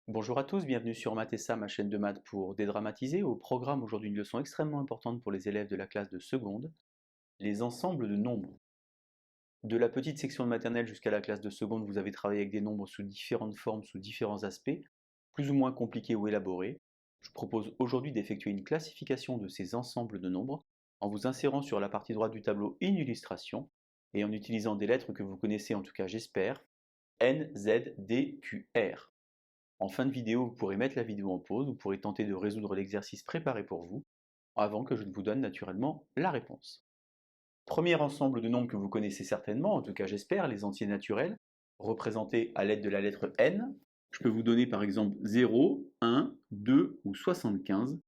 Bonjour à tous, bienvenue sur Math&Ça, ma chaîne de maths pour dédramatiser. Au programme aujourd'hui une leçon extrêmement importante pour les élèves de la classe de seconde, les ensembles de nombres. De la petite section de maternelle jusqu'à la classe de seconde, vous avez travaillé avec des nombres sous différentes formes, sous différents aspects, plus ou moins compliqués ou élaborés. Je propose aujourd'hui d'effectuer une classification de ces ensembles de nombres en vous insérant sur la partie droite du tableau une illustration et en utilisant des lettres que vous connaissez, en tout cas j'espère, N, Z, D, Q, R. En fin de vidéo, vous pourrez mettre la vidéo en pause, vous pourrez tenter de résoudre l'exercice préparé pour vous, avant que je ne vous donne naturellement la réponse. Premier ensemble de nombres que vous connaissez certainement, en tout cas j'espère, les entiers naturels, représentés à l'aide de la lettre n. Je peux vous donner par exemple 0, 1, 2 ou 75.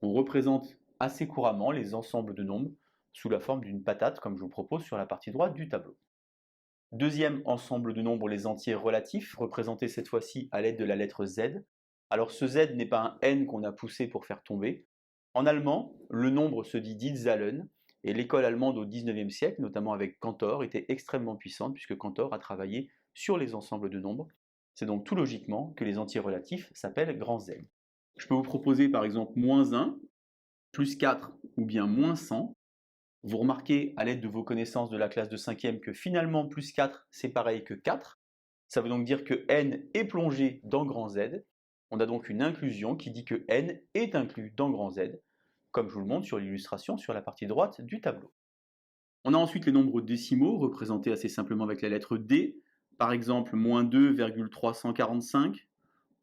On représente assez couramment les ensembles de nombres sous la forme d'une patate, comme je vous propose sur la partie droite du tableau. Deuxième ensemble de nombres, les entiers relatifs, représentés cette fois-ci à l'aide de la lettre Z. Alors ce Z n'est pas un N qu'on a poussé pour faire tomber. En allemand, le nombre se dit Ditzahlen, et l'école allemande au XIXe siècle, notamment avec Cantor, était extrêmement puissante puisque Cantor a travaillé sur les ensembles de nombres. C'est donc tout logiquement que les entiers relatifs s'appellent grand Z. Je peux vous proposer par exemple moins 1, plus 4 ou bien moins 100. Vous remarquez à l'aide de vos connaissances de la classe de 5e que finalement plus 4 c'est pareil que 4. Ça veut donc dire que n est plongé dans grand Z. On a donc une inclusion qui dit que n est inclus dans grand Z, comme je vous le montre sur l'illustration sur la partie droite du tableau. On a ensuite les nombres décimaux, représentés assez simplement avec la lettre D. Par exemple, moins 2,345,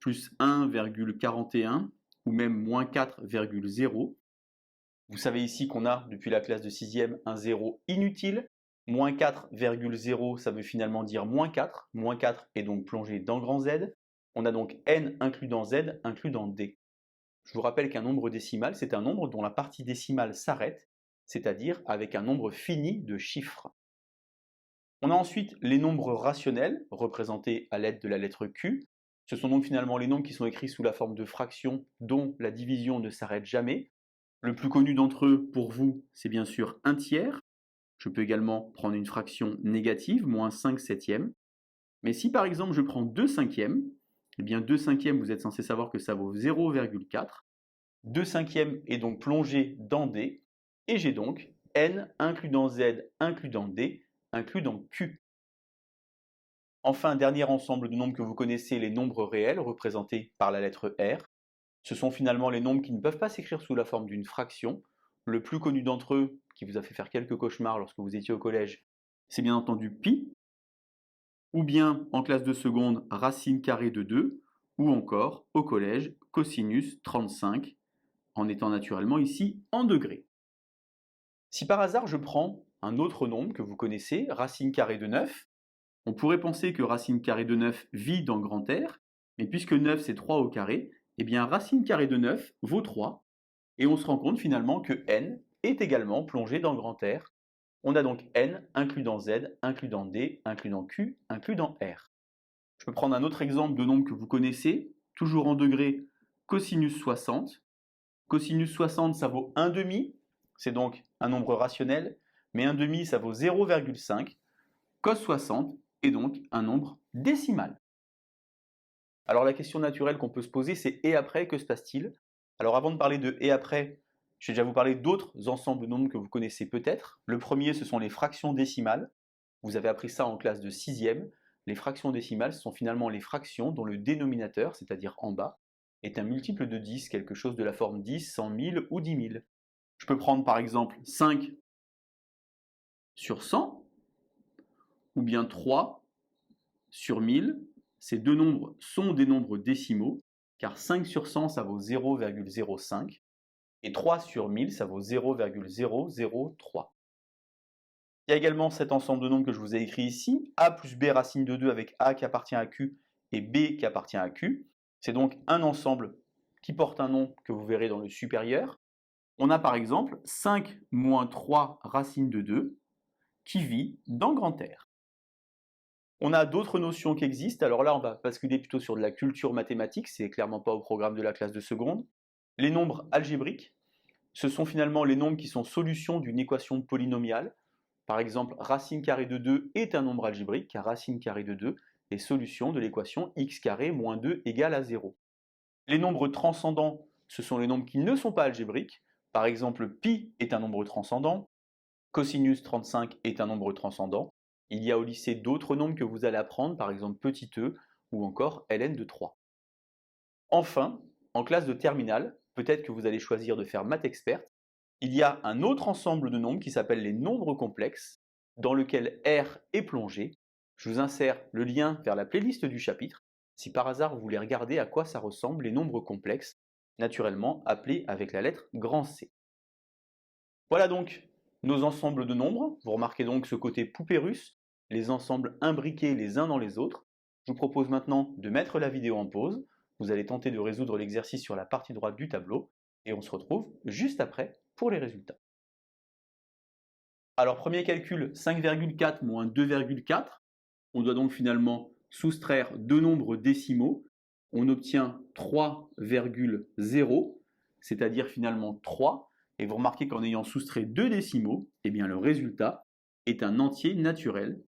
plus 1,41, ou même moins 4,0. Vous savez ici qu'on a, depuis la classe de 6e, un 0 inutile. Moins 4,0, ça veut finalement dire moins 4. Moins 4 est donc plongé dans grand Z. On a donc n inclus dans Z, inclus dans D. Je vous rappelle qu'un nombre décimal, c'est un nombre dont la partie décimale s'arrête, c'est-à-dire avec un nombre fini de chiffres. On a ensuite les nombres rationnels, représentés à l'aide de la lettre Q. Ce sont donc finalement les nombres qui sont écrits sous la forme de fractions dont la division ne s'arrête jamais. Le plus connu d'entre eux, pour vous, c'est bien sûr 1 tiers. Je peux également prendre une fraction négative, moins 5 septièmes. Mais si par exemple je prends 2 cinquièmes, eh bien 2 cinquièmes, vous êtes censé savoir que ça vaut 0,4. 2 cinquièmes est donc plongé dans D, et j'ai donc n inclus dans Z, inclus dans D, inclus dans Q. Enfin, dernier ensemble de nombres que vous connaissez, les nombres réels, représentés par la lettre R. Ce sont finalement les nombres qui ne peuvent pas s'écrire sous la forme d'une fraction. Le plus connu d'entre eux, qui vous a fait faire quelques cauchemars lorsque vous étiez au collège, c'est bien entendu pi, ou bien en classe de seconde, racine carrée de 2, ou encore au collège, cosinus 35, en étant naturellement ici en degrés. Si par hasard je prends un autre nombre que vous connaissez, racine carrée de 9, on pourrait penser que racine carrée de 9 vit dans grand R, mais puisque 9 c'est 3 au carré, eh bien racine carrée de 9 vaut 3, et on se rend compte finalement que n est également plongé dans grand R. On a donc n inclus dans Z, inclus dans D, inclus dans Q, inclus dans R. Je peux prendre un autre exemple de nombre que vous connaissez, toujours en degrés, cosinus 60. Cosinus 60, ça vaut 1 demi, c'est donc un nombre rationnel, mais 1 demi, ça vaut 0,5. Cos 60 est donc un nombre décimal. Alors la question naturelle qu'on peut se poser, c'est et après, que se passe-t-il? Alors avant de parler de et après, je vais déjà vous parler d'autres ensembles de nombres que vous connaissez peut-être. Le premier, ce sont les fractions décimales. Vous avez appris ça en classe de 6e. Les fractions décimales, ce sont finalement les fractions dont le dénominateur, c'est-à-dire en bas, est un multiple de 10, quelque chose de la forme 10, 100 000 ou 10 000. Je peux prendre par exemple 5 sur 100, ou bien 3 sur 1000. Ces deux nombres sont des nombres décimaux, car 5 sur 100, ça vaut 0,05, et 3 sur 1000, ça vaut 0,003. Il y a également cet ensemble de nombres que je vous ai écrit ici, a plus b racine de 2 avec a qui appartient à q et b qui appartient à q. C'est donc un ensemble qui porte un nom que vous verrez dans le supérieur. On a par exemple 5 moins 3 racine de 2 qui vit dans grand R. On a d'autres notions qui existent, alors là on va basculer plutôt sur de la culture mathématique, c'est clairement pas au programme de la classe de seconde. Les nombres algébriques, ce sont finalement les nombres qui sont solutions d'une équation polynomiale. Par exemple, racine carrée de 2 est un nombre algébrique, car racine carrée de 2 et solution de l'équation x carré moins 2 égale à 0. Les nombres transcendants, ce sont les nombres qui ne sont pas algébriques. Par exemple, pi est un nombre transcendant, cosinus 35 est un nombre transcendant. Il y a au lycée d'autres nombres que vous allez apprendre, par exemple petit e ou encore ln de 3. Enfin, en classe de terminale, peut-être que vous allez choisir de faire maths experte, il y a un autre ensemble de nombres qui s'appelle les nombres complexes, dans lequel R est plongé. Je vous insère le lien vers la playlist du chapitre, si par hasard vous voulez regarder à quoi ça ressemble les nombres complexes, naturellement appelés avec la lettre grand C. Voilà donc nos ensembles de nombres. Vous remarquez donc ce côté poupée russe, les ensembles imbriqués les uns dans les autres. Je vous propose maintenant de mettre la vidéo en pause. Vous allez tenter de résoudre l'exercice sur la partie droite du tableau et on se retrouve juste après pour les résultats. Alors premier calcul, 5,4 moins 2,4. On doit donc finalement soustraire deux nombres décimaux. On obtient 3,0, c'est-à-dire finalement 3. Et vous remarquez qu'en ayant soustrait deux décimaux, eh bien le résultat est un entier naturel.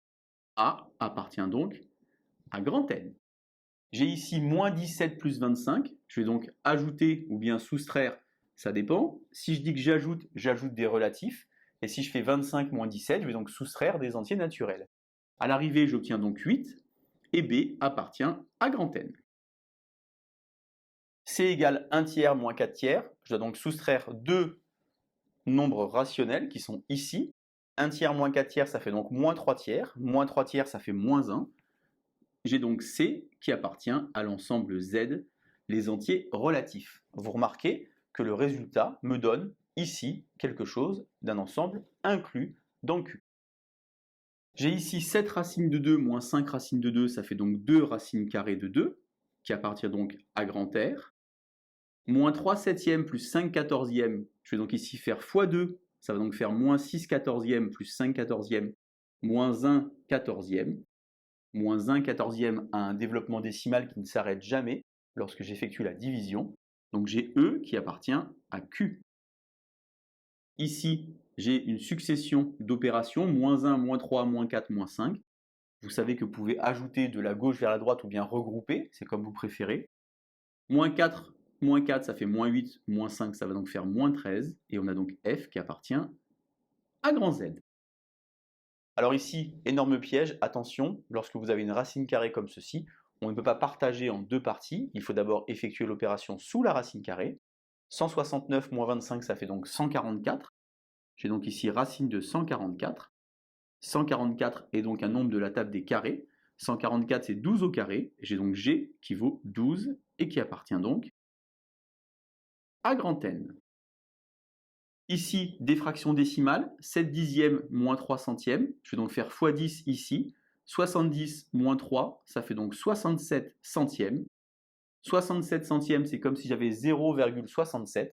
A appartient donc à grand N. J'ai ici moins 17 plus 25. Je vais donc ajouter ou bien soustraire, ça dépend. Si je dis que j'ajoute des relatifs. Et si je fais 25 moins 17, je vais donc soustraire des entiers naturels. À l'arrivée, j'obtiens donc 8, et B appartient à grand N. C égale 1 tiers moins 4 tiers. Je dois donc soustraire deux nombres rationnels qui sont ici. 1 tiers moins 4 tiers, ça fait donc moins 3 tiers. Moins 3 tiers, ça fait moins 1. J'ai donc C qui appartient à l'ensemble Z, les entiers relatifs. Vous remarquez que le résultat me donne ici quelque chose d'un ensemble inclus dans le Q. J'ai ici 7 racines de 2 moins 5 racines de 2, ça fait donc 2 racines carrées de 2, qui appartient donc à grand R. Moins 3 septièmes plus 5 quatorzièmes, je vais donc ici faire x2, ça va donc faire moins 6 quatorzièmes plus 5 quatorzièmes, moins 1 quatorzième. Moins 1 quatorzième a un développement décimal qui ne s'arrête jamais lorsque j'effectue la division. Donc j'ai E qui appartient à Q. Ici, j'ai une succession d'opérations, moins 1, moins 3, moins 4, moins 5. Vous savez que vous pouvez ajouter de la gauche vers la droite ou bien regrouper, c'est comme vous préférez. Moins 4, ça fait moins 8, moins 5, ça va donc faire moins 13. Et on a donc F qui appartient à grand Z. Alors ici, énorme piège, attention, lorsque vous avez une racine carrée comme ceci, on ne peut pas partager en deux parties, il faut d'abord effectuer l'opération sous la racine carrée. 169 moins 25, ça fait donc 144. J'ai donc ici racine de 144. 144 est donc un nombre de la table des carrés. 144, c'est 12 au carré. J'ai donc G qui vaut 12 et qui appartient donc à grand N. Ici, des fractions décimales, 7 dixièmes moins 3 centièmes. Je vais donc faire x 10 ici. 70 moins 3, ça fait donc 67 centièmes. 67 centièmes, c'est comme si j'avais 0,67.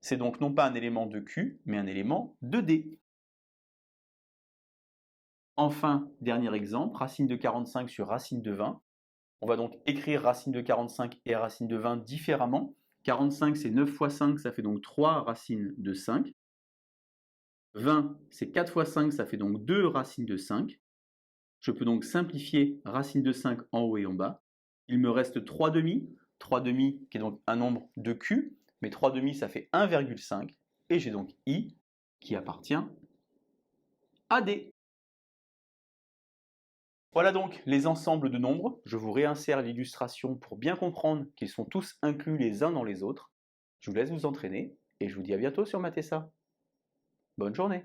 C'est donc non pas un élément de Q, mais un élément de D. Enfin, dernier exemple, racine de 45 sur racine de 20. On va donc écrire racine de 45 et racine de 20 différemment. 45, c'est 9 fois 5, ça fait donc 3 racines de 5. 20, c'est 4 fois 5, ça fait donc 2 racines de 5. Je peux donc simplifier racine de 5 en haut et en bas. Il me reste 3 demi. 3 demi qui est donc un nombre de Q, mais 3 demi ça fait 1,5. Et j'ai donc I qui appartient à D. Voilà donc les ensembles de nombres. Je vous réinsère l'illustration pour bien comprendre qu'ils sont tous inclus les uns dans les autres. Je vous laisse vous entraîner et je vous dis à bientôt sur Mathessa. Bonne journée.